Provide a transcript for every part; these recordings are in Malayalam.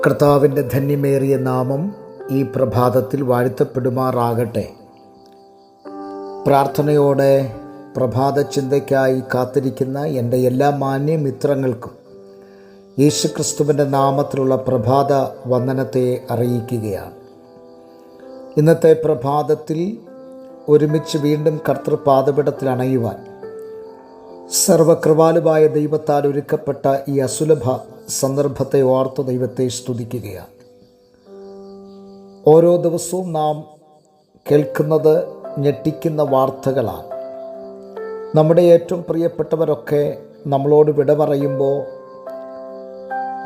കർത്താവിൻ്റെ ധന്യമേറിയ നാമം ഈ പ്രഭാതത്തിൽ വാഴ്ത്തപ്പെടുമാറാകട്ടെ. പ്രാർത്ഥനയോടെ പ്രഭാത ചിന്തയ്ക്കായി കാത്തിരിക്കുന്ന എൻ്റെ എല്ലാ മാന്യമിത്രങ്ങൾക്കും യേശുക്രിസ്തുവിൻ്റെ നാമത്തിലുള്ള പ്രഭാത വന്ദനത്തെ അറിയിക്കുകയാണ്. ഇന്നത്തെ പ്രഭാതത്തിൽ ഒരുമിച്ച് വീണ്ടും കർത്തൃപാദപീഠത്തിൽ അണയുവാൻ സർവകൃപാലുവായ ദൈവത്താൽ ഒരുക്കപ്പെട്ട ഈ അസുലഭ സന്ദർഭത്തെ ഓർത്ത് ദൈവത്തെ സ്തുതിക്കുകയാണ്. ഓരോ ദിവസവും നാം കേൾക്കുന്നത് ഞെട്ടിക്കുന്ന വാർത്തകളാണ്. നമ്മുടെ ഏറ്റവും പ്രിയപ്പെട്ടവരൊക്കെ നമ്മളോട് വിട പറയുമ്പോൾ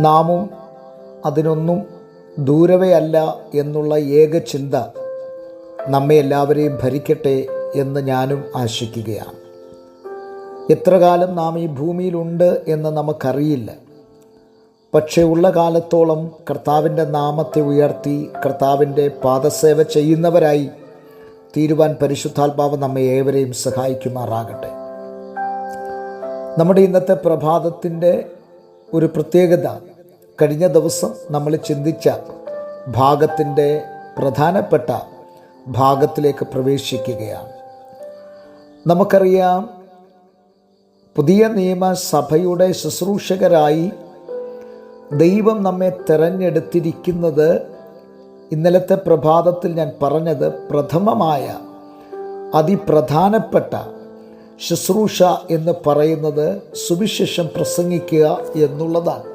നാമും അതിനൊന്നും ദൂരവേ അല്ല എന്നുള്ള ഏക ചിന്ത നമ്മെ എല്ലാവരെയും ഭരിക്കട്ടെ എന്ന് ഞാനും ആശിക്കുകയാണ്. എത്ര കാലം നാം ഈ ഭൂമിയിലുണ്ട് എന്ന് നമുക്കറിയില്ല. പക്ഷേ ഉള്ള കാലത്തോളം കർത്താവിൻ്റെ നാമത്തെ ഉയർത്തി കർത്താവിൻ്റെ പാദസേവ ചെയ്യുന്നവരായി തീരുവാൻ പരിശുദ്ധാത്മാവ് നമ്മെ ഏവരെയും സഹായിക്കുമാറാകട്ടെ. നമ്മുടെ ഇന്നത്തെ പ്രഭാതത്തിൻ്റെ ഒരു പ്രത്യേകത കഴിഞ്ഞ ദിവസം നമ്മൾ ചിന്തിച്ച ഭാഗത്തിൻ്റെ പ്രധാനപ്പെട്ട ഭാഗത്തിലേക്ക് പ്രവേശിക്കുകയാണ്. നമുക്കറിയാം, പുതിയ നിയമസഭയുടെ ശുശ്രൂഷകരായി ദൈവം നമ്മെ തിരഞ്ഞെടുത്തിരിക്കുന്നത് ഇന്നലത്തെ പ്രഭാതത്തിൽ ഞാൻ പറഞ്ഞത് പ്രഥമമായ അതിപ്രധാനപ്പെട്ട ശുശ്രൂഷ എന്ന് പറയുന്നത് സുവിശേഷം പ്രസംഗിക്കുക എന്നുള്ളതാണ്.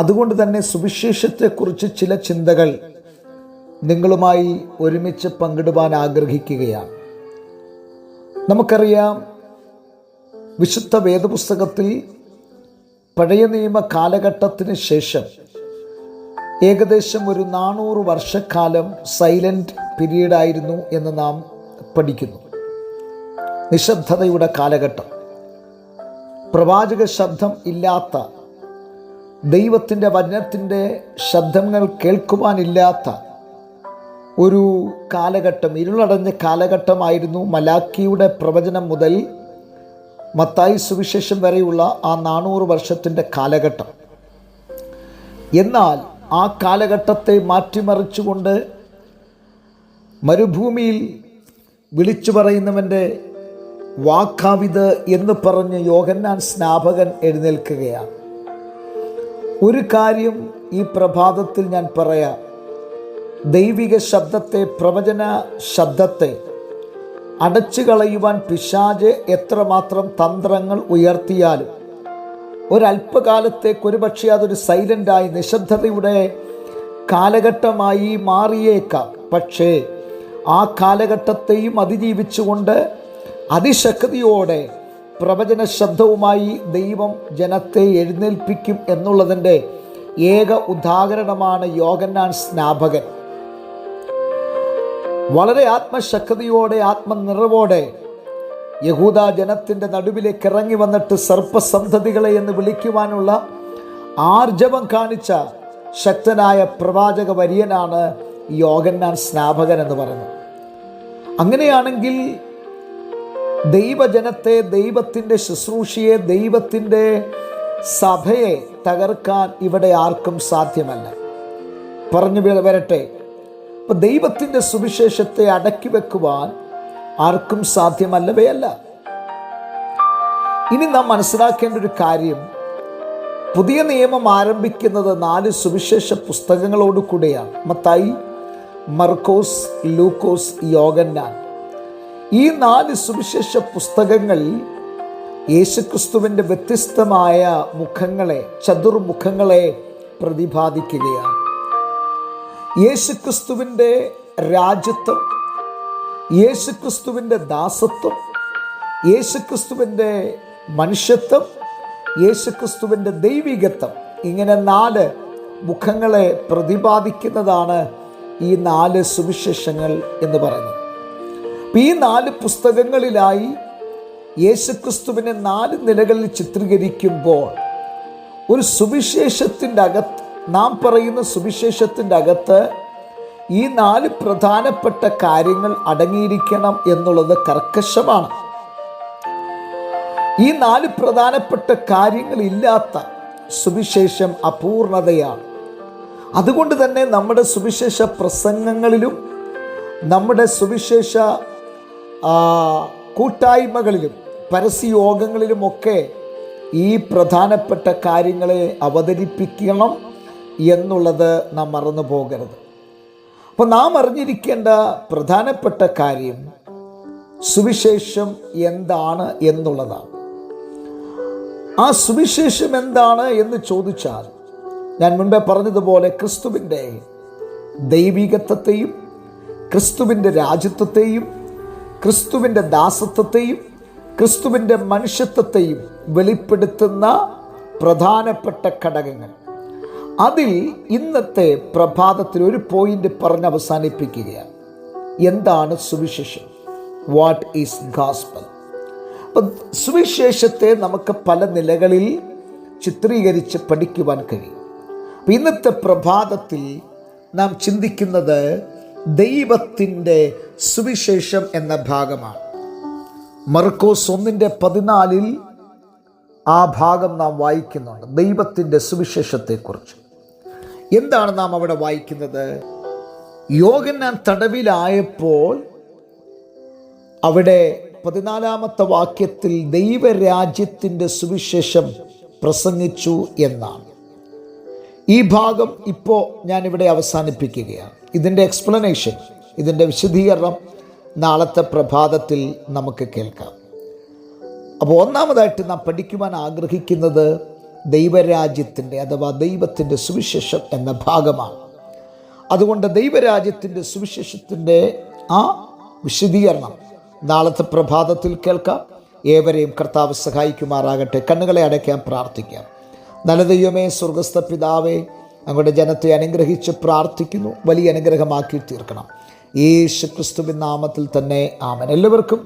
അതുകൊണ്ട് തന്നെ സുവിശേഷത്തെക്കുറിച്ച് ചില ചിന്തകൾ നിങ്ങളുമായി ഒരുമിച്ച് പങ്കിടുവാൻ ആഗ്രഹിക്കുകയാണ്. നമുക്കറിയാം, വിശുദ്ധ വേദപുസ്തകത്തിൽ പഴയ നിയമ കാലഘട്ടത്തിന് ശേഷം ഏകദേശം ഒരു 400 വർഷക്കാലം സൈലൻറ്റ് പീരീഡായിരുന്നു എന്ന് നാം പഠിക്കുന്നു. നിശബ്ദതയുടെ കാലഘട്ടം, പ്രവാചക ശബ്ദം ഇല്ലാത്ത, ദൈവത്തിൻ്റെ വചനത്തിൻ്റെ ശബ്ദങ്ങൾ കേൾക്കുവാനില്ലാത്ത ഒരു കാലഘട്ടം, ഇരുളടഞ്ഞ കാലഘട്ടമായിരുന്നു. മലാക്കിയുടെ പ്രവചനം മുതൽ മത്തായി സുവിശേഷം വരെയുള്ള ആ 400 വർഷത്തിൻ്റെ കാലഘട്ടം. എന്നാൽ ആ കാലഘട്ടത്തെ മാറ്റിമറിച്ചുകൊണ്ട് മരുഭൂമിയിൽ വിളിച്ചു പറയുന്നവൻ്റെ വാക്കാവിത് എന്ന് പറഞ്ഞ് യോഹന്നാൻ സ്നാപകൻ എഴുന്നേൽക്കുകയാണ്. ഒരു കാര്യം ഈ പ്രഭാതത്തിൽ ഞാൻ പറയാം. ദൈവിക ശബ്ദത്തെ, പ്രവചന ശബ്ദത്തെ അടച്ചു കളയുവാൻ പിശാച് എത്രമാത്രം തന്ത്രങ്ങൾ ഉയർത്തിയാലും ഒരല്പകാലത്തേക്ക് ഒരുപക്ഷെ അതൊരു സൈലൻ്റായി നിശബ്ദതയുടെ കാലഘട്ടമായി മാറിയേക്കാം. പക്ഷേ ആ കാലഘട്ടത്തെയും അതിജീവിച്ചുകൊണ്ട് അതിശക്തിയോടെ പ്രവചന ശബ്ദവുമായി ദൈവം ജനത്തെ എഴുന്നേൽപ്പിക്കും എന്നുള്ളതിൻ്റെ ഏക ഉദാഹരണമാണ് യോഹന്നാൻ സ്നാപകൻ. വളരെ ആത്മശക്തിയോടെ, ആത്മനിറവോടെ യഹൂദ ജനത്തിൻ്റെ നടുവിലേക്ക് ഇറങ്ങി വന്നിട്ട് സർപ്പസന്തതികളെ എന്ന് വിളിക്കുവാനുള്ള ആർജവം കാണിച്ച ശക്തനായ പ്രവാചക വര്യനാണ് യോഹന്നാൻ സ്നാപകൻ എന്ന് പറയുന്നത്. അങ്ങനെയാണെങ്കിൽ ദൈവജനത്തെ, ദൈവത്തിൻ്റെ ശുശ്രൂഷയെ, ദൈവത്തിൻ്റെ സഭയെ തകർക്കാൻ ഇവിടെ ആർക്കും സാധ്യമല്ല. പറഞ്ഞു വരട്ടെ, അപ്പം ദൈവത്തിൻ്റെ സുവിശേഷത്തെ അടക്കി വെക്കുവാൻ ആർക്കും സാധ്യമല്ലവയല്ല. ഇനി നാം മനസ്സിലാക്കേണ്ട ഒരു കാര്യം, പുതിയ നിയമം ആരംഭിക്കുന്നത് 4 സുവിശേഷ പുസ്തകങ്ങളോട് കൂടെയാണ്. മത്തായി, മർക്കോസ്, ലൂക്കോസ്, യോഹന്നാൻ. ഈ 4 സുവിശേഷ പുസ്തകങ്ങൾ യേശുക്രിസ്തുവിൻ്റെ വ്യത്യസ്തമായ മുഖങ്ങളെ, ചതുർമുഖങ്ങളെ പ്രതിപാദിക്കുകയാണ്. യേശുക്രിസ്തുവിൻ്റെ രാജ്യത്വം, യേശുക്രിസ്തുവിൻ്റെ ദാസത്വം, യേശുക്രിസ്തുവിൻ്റെ മനുഷ്യത്വം, യേശുക്രിസ്തുവിൻ്റെ ദൈവികത്വം, ഇങ്ങനെ 4 മുഖങ്ങളെ പ്രതിപാദിക്കുന്നതാണ് ഈ 4 സുവിശേഷങ്ങൾ എന്ന് പറയുന്നത്. ഈ 4 പുസ്തകങ്ങളിലായി യേശുക്രിസ്തുവിനെ 4 നിലകളിൽ ചിത്രീകരിക്കുമ്പോൾ ഒരു സുവിശേഷത്തിൻ്റെ അകത്ത്, നാം പറയുന്ന സുവിശേഷത്തിൻ്റെ അകത്ത് ഈ 4 പ്രധാനപ്പെട്ട കാര്യങ്ങൾ അടങ്ങിയിരിക്കണം എന്നുള്ളത് കർക്കശമാണ്. ഈ 4 പ്രധാനപ്പെട്ട കാര്യങ്ങളില്ലാത്ത സുവിശേഷം അപൂർണതയാണ്. അതുകൊണ്ട് തന്നെ നമ്മുടെ സുവിശേഷ പ്രസംഗങ്ങളിലും നമ്മുടെ സുവിശേഷ കൂട്ടായ്മകളിലും പരസ്യയോഗങ്ങളിലുമൊക്കെ ഈ പ്രധാനപ്പെട്ട കാര്യങ്ങളെ അവതരിപ്പിക്കണം എന്നുള്ളത് നാം മറന്നു പോകരുത്. അപ്പോൾ നാം അറിഞ്ഞിരിക്കേണ്ട പ്രധാനപ്പെട്ട കാര്യം സുവിശേഷം എന്താണ് എന്നുള്ളതാണ്. ആ സുവിശേഷം എന്താണ് എന്ന് ചോദിച്ചാൽ, ഞാൻ മുൻപേ പറഞ്ഞതുപോലെ ക്രിസ്തുവിൻ്റെ ദൈവികത്വത്തെയും ക്രിസ്തുവിൻ്റെ രാജ്യത്വത്തെയും ക്രിസ്തുവിൻ്റെ ദാസത്വത്തെയും ക്രിസ്തുവിൻ്റെ മനുഷ്യത്വത്തെയും വെളിപ്പെടുത്തുന്ന പ്രധാനപ്പെട്ട ഘടകങ്ങൾ. അതിൽ ഇന്നത്തെ പ്രഭാതത്തിൽ ഒരു പോയിന്റ് പറഞ്ഞ് അവസാനിപ്പിക്കുകയാണ്. എന്താണ് സുവിശേഷം? What is gospel? അപ്പം സുവിശേഷത്തെ നമുക്ക് പല നിലകളിൽ ചിത്രീകരിച്ച് പഠിക്കുവാൻ കഴിയും. അപ്പം ഇന്നത്തെ പ്രഭാതത്തിൽ നാം ചിന്തിക്കുന്നത് ദൈവത്തിൻ്റെ സുവിശേഷം എന്ന ഭാഗമാണ്. മർക്കോസ് 1:14 ആ ഭാഗം നാം വായിക്കുന്നുണ്ട്, ദൈവത്തിൻ്റെ സുവിശേഷത്തെക്കുറിച്ച്. എന്താണ് നാം അവിടെ വായിക്കുന്നത്? യോഹന്നാൻ തടവിലായപ്പോൾ അവിടെ 14 വാക്യത്തിൽ ദൈവരാജ്യത്തിൻ്റെ സുവിശേഷം പ്രസംഗിച്ചു എന്നാണ്. ഈ ഭാഗം ഇപ്പോൾ ഞാനിവിടെ അവസാനിപ്പിക്കുകയാണ്. ഇതിൻ്റെ എക്സ്പ്ലനേഷൻ, ഇതിൻ്റെ വിശദീകരണം നാളത്തെ പ്രഭാതത്തിൽ നമുക്ക് കേൾക്കാം. അപ്പോൾ ഒന്നാമതായിട്ട് നാം പഠിക്കുവാൻ ആഗ്രഹിക്കുന്നത് ദൈവരാജ്യത്തിൻ്റെ അഥവാ ദൈവത്തിൻ്റെ സുവിശേഷം എന്ന ഭാഗമാണ്. അതുകൊണ്ട് ദൈവരാജ്യത്തിൻ്റെ സുവിശേഷത്തിൻ്റെ ആ വിശദീകരണം നാളത്തെ പ്രഭാതത്തിൽ കേൾക്കാം. ഏവരെയും കർത്താവ് സഹായിക്കുമാറാകട്ടെ. കണ്ണുകളെ അടയ്ക്കാൻ പ്രാർത്ഥിക്കാം. നല്ല ദൈവമേ, സ്വർഗസ്ഥ പിതാവേ, അങ്ങയുടെ ജനത്തെ അനുഗ്രഹിച്ച് പ്രാർത്ഥിക്കുന്നു. വലിയ അനുഗ്രഹമാക്കി തീർക്കണം. യേശു ക്രിസ്തുവിൻ നാമത്തിൽ തന്നെ ആമേൻ. എല്ലാവർക്കും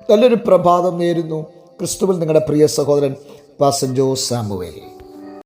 നല്ലൊരു പ്രഭാതം നേരുന്നു. ക്രിസ്തുവിൽ നിങ്ങളുടെ പ്രിയ സഹോദരൻ പാസ്റ്റർ ജോസ് സാമുവേൽ.